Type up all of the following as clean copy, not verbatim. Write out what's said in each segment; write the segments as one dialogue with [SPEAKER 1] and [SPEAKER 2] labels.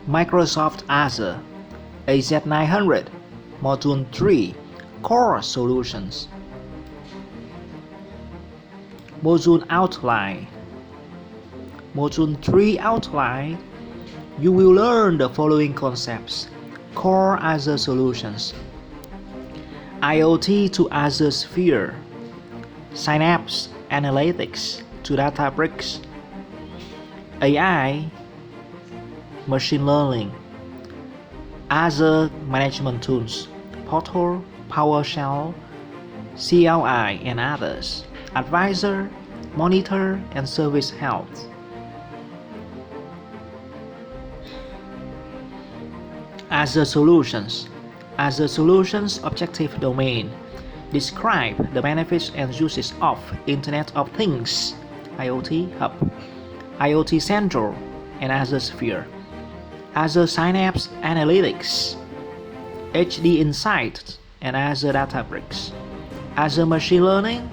[SPEAKER 1] Microsoft Azure AZ900 Module 3 Core Solutions. Module Outline. Module 3 Outline. You will learn the following concepts: Core Azure Solutions, IoT to Azure Sphere, Synapse Analytics to Databricks, AI, Machine Learning, Azure Management Tools, Portal, PowerShell, CLI and others, Advisor, Monitor and Service Health. Azure Solutions. Azure Solutions Objective Domain. Describe the benefits and uses of Internet of Things, IoT Hub, IoT Central, and Azure Sphere. Azure Synapse Analytics, HD Insight, and Azure Databricks. Azure Machine Learning,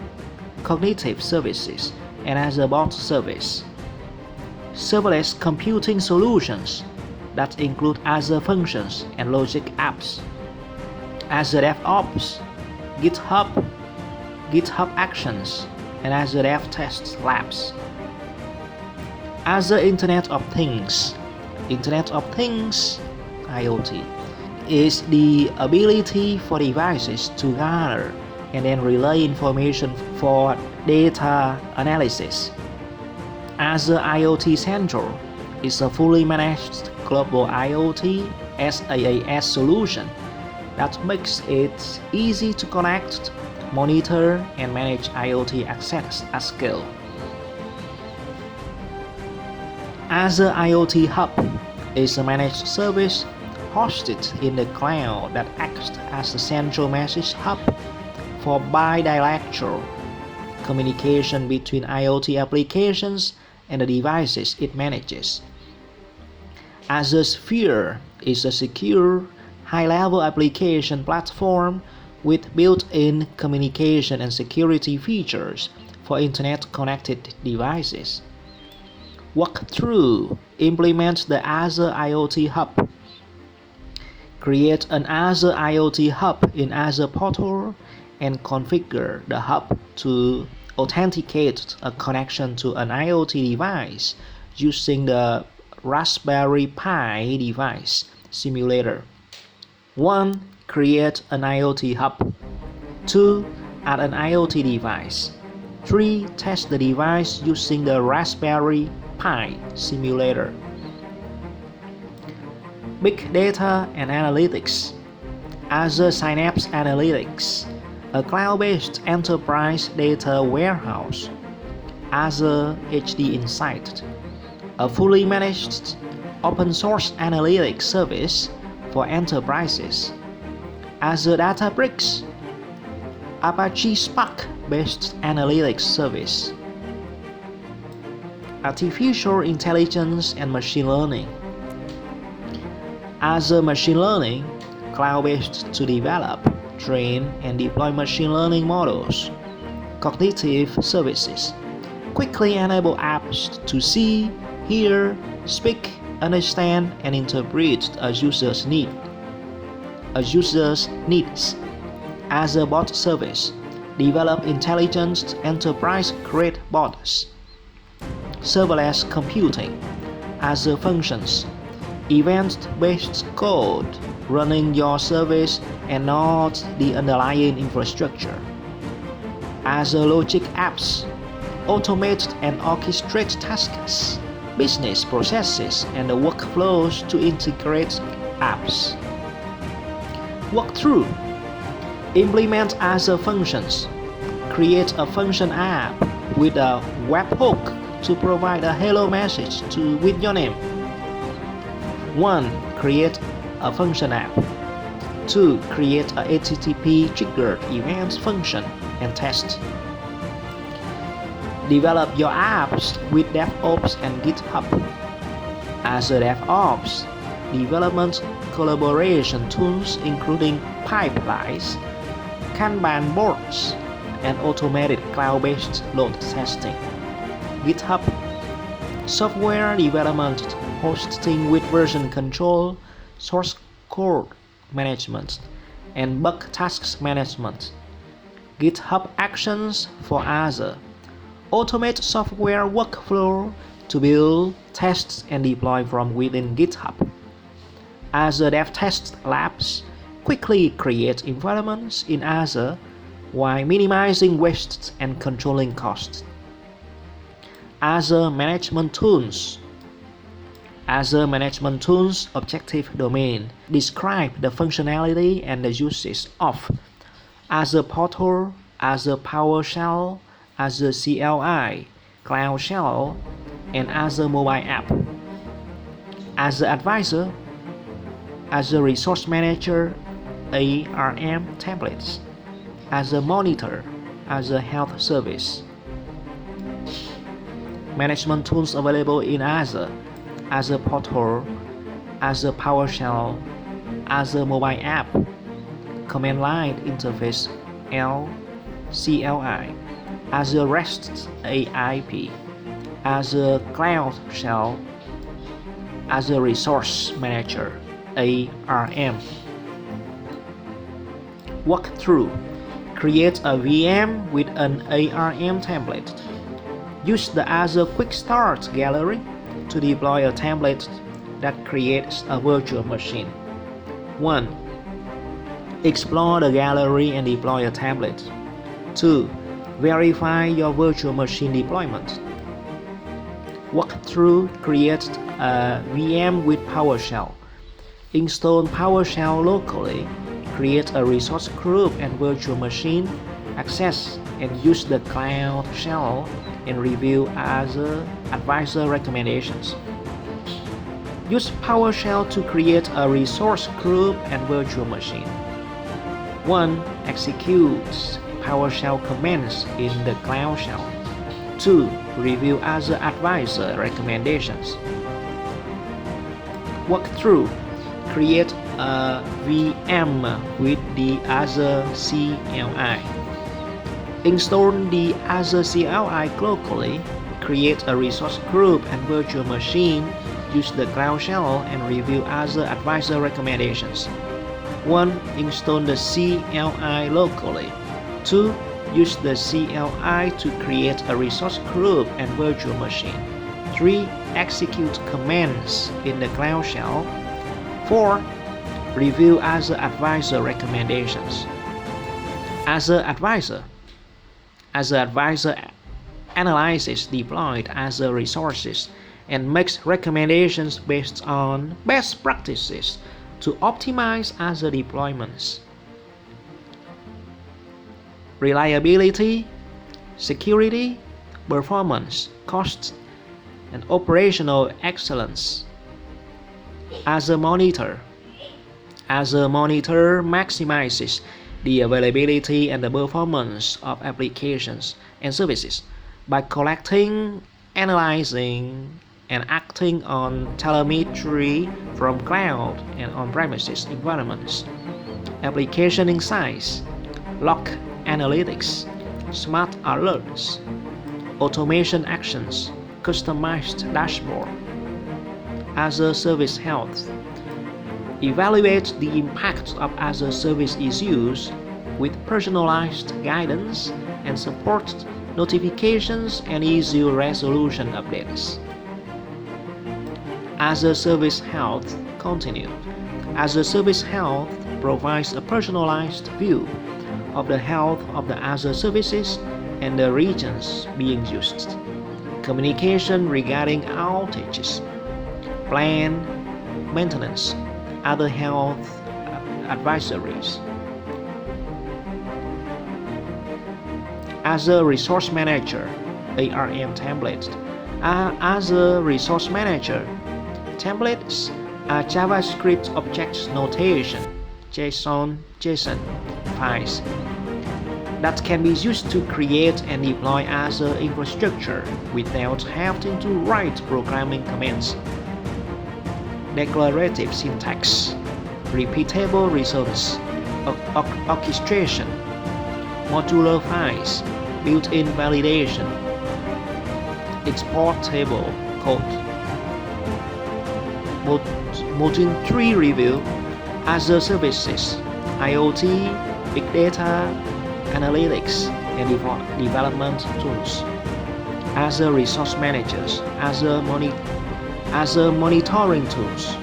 [SPEAKER 1] Cognitive Services, and Azure Bot Service. Serverless Computing Solutions that include Azure Functions and Logic Apps. Azure DevOps, GitHub, GitHub Actions, and Azure DevTest Labs. Azure Internet of Things. Internet of Things, IoT, is the ability for devices to gather and then relay information for data analysis. Azure IoT Central is a fully managed global IoT SaaS solution that makes it easy to connect, monitor, and manage IoT assets at scale. Azure IoT Hub is a managed service hosted in the cloud that acts as a central message hub for bidirectional communication between IoT applications and the devices it manages. Azure Sphere is a secure, high-level application platform with built-in communication and security features for Internet-connected devices. Walkthrough. Implement the Azure IoT Hub. Create an Azure IoT Hub in Azure Portal and configure the hub to authenticate a connection to an IoT device using the Raspberry Pi device simulator. 1. Create an IoT hub. 2. Add an IoT device. 3. Test the device using the Raspberry Pi simulator. Big Data and Analytics. Azure Synapse Analytics, a cloud-based enterprise data warehouse. Azure HD Insight, a fully managed open-source analytics service for enterprises. Azure Databricks, Apache Spark-based analytics service. Artificial Intelligence and Machine Learning. Azure Machine Learning, cloud-based to develop, train, and deploy machine learning models. Cognitive Services, quickly enable apps to see, hear, speak, understand, and interpret a user's needs. Azure Bot Service, develop intelligent enterprise-grade bots. Serverless Computing, Azure Functions, event-based code running your service and not the underlying infrastructure. Azure Logic Apps, automate and orchestrate tasks, business processes, and the workflows to integrate apps. Walkthrough. Implement Azure Functions. Create a function app with a webhook to provide a hello message with your name. 1. Create a function app. 2. Create a HTTP triggered event function and test. Develop your apps with DevOps and GitHub. Azure DevOps, development collaboration tools including pipelines, Kanban boards, and automated cloud-based load testing. GitHub, software development, hosting with version control, source code management, and bug tasks management. GitHub Actions for Azure. Automate software workflow to build, test, and deploy from within GitHub. Azure DevTest Labs quickly create environments in Azure while minimizing wastes and controlling costs. Azure Management Tools. Azure Management Tools Objective Domain describe the functionality and the uses of Azure Portal, Azure PowerShell, Azure CLI, Cloud Shell, and Azure Mobile App. Azure Advisor, Azure Resource Manager, ARM templates, Azure Monitor, Azure Health Service. Management tools available in Azure: Azure Portal, Azure PowerShell, Azure Mobile App, Command Line Interface CLI, Azure REST AIP, Azure Cloud Shell, Azure Resource Manager ARM. Walkthrough. Create a VM with an ARM template. Use the Azure Quick Start Gallery to deploy a template that creates a virtual machine. 1. Explore the gallery and deploy a template. 2. Verify your virtual machine deployment. Walkthrough. Create a VM with PowerShell. Install PowerShell locally. Create a resource group and virtual machine. Access and use the Cloud Shell and review Azure Advisor recommendations. Use PowerShell to create a resource group and virtual machine. 1. Execute PowerShell commands in the Cloud Shell. 2. Review Azure Advisor recommendations. Walkthrough. Create a VM with the Azure CLI. Install the Azure CLI locally. Create a resource group and virtual machine. Use the Cloud Shell and review Azure Advisor recommendations. 1. Install the CLI locally. 2. Use the CLI to create a resource group and virtual machine. 3. Execute commands in the Cloud Shell. 4. Review Azure Advisor recommendations. Azure Advisor. Azure Advisor analyzes deployed Azure resources and makes recommendations based on best practices to optimize Azure deployments. Reliability, security, performance, cost, and operational excellence. Azure Monitor. Azure Monitor maximizes the availability and the performance of applications and services by collecting, analyzing, and acting on telemetry from cloud and on-premises environments. Application insights, log analytics, smart alerts, automation actions, customized dashboard. Azure Service Health. Evaluate the impact of Azure service issues with personalized guidance and support notifications and issue resolution updates. Azure Service Health Continued. Azure Service Health provides a personalized view of the health of the Azure services and the regions being used. Communication regarding outages, plan maintenance, other health advisories. Azure Resource Manager ARM templates. Azure Resource Manager templates are JavaScript object notation JSON files that can be used to create and deploy Azure infrastructure without having to write programming commands. Declarative syntax, repeatable results, orchestration, modular files, built-in validation, exportable code. Module 3 review Azure services, IoT, Big Data, Analytics, and development tools. Azure Resource Managers, Azure Monitoring Tools,